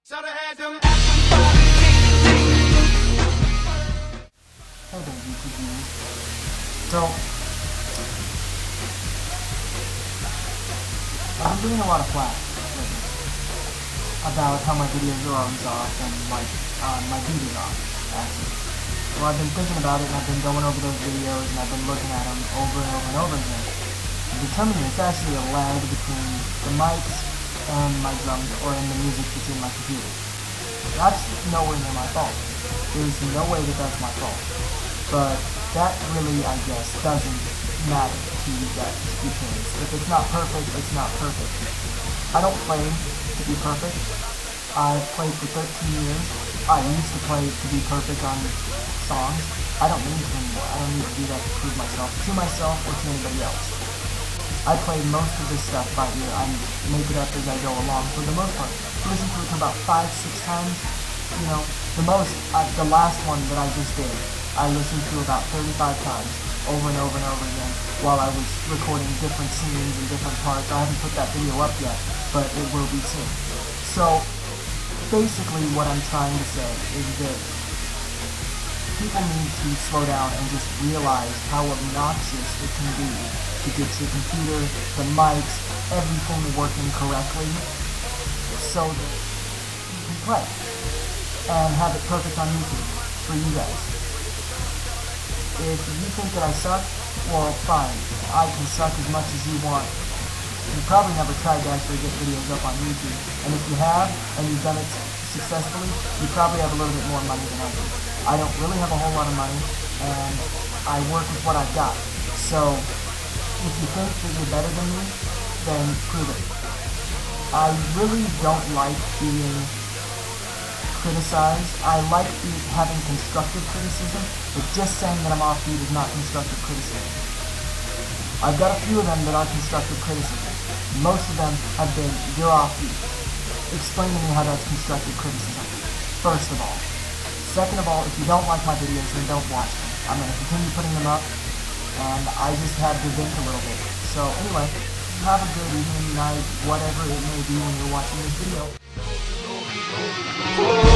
Hey there, YouTube viewers. So, I've been getting a lot of flack lately about how my videos are always off and my beat is off, actually. Well, I've been thinking about it and I've been going over those videos and I've been looking at them over and over and over again and determining it's actually a lag between the mics and my drums or in the music that's in my computer. That's nowhere near my fault. There's no way that that's my fault. But that really, I guess, doesn't matter to you guys because if it's not perfect, it's not perfect. I don't play to be perfect. I've played for 13 years. I used to play to be perfect on songs. I don't need to anymore. I don't need to do that to prove myself to myself or to anybody else. I play most of this stuff by ear. I make it up as I go along for the most part. Listen to it for about 5-6 times. You know, the last one that I just did, I listened to about 35 times over and over and over again while I was recording different scenes and different parts. I haven't put that video up yet, but it will be soon. So, basically what I'm trying to say is that people need to slow down and just realize how obnoxious it can be to get your computer, the mics, everything working correctly so that you can play and have it perfect on YouTube for you guys. If you think that I suck, well, fine. I can suck as much as you want. You probably never tried to actually get videos up on YouTube. And if you have, and you've done it successfully, you probably have a little bit more money than I do. I don't really have a whole lot of money, and I work with what I've got. So, if you think that you're better than me, then prove it. I really don't like being criticized. I like having constructive criticism, but just saying that I'm offbeat is not constructive criticism. I've got a few of them that are constructive criticism. Most of them have been, you're offbeat. Explain to me how that's constructive criticism, first of all. Second of all, if you don't like my videos, then don't watch them. I'm going to continue putting them up, and I just had to vent a little bit. So anyway, have a good evening, night, whatever it may be when you're watching this video.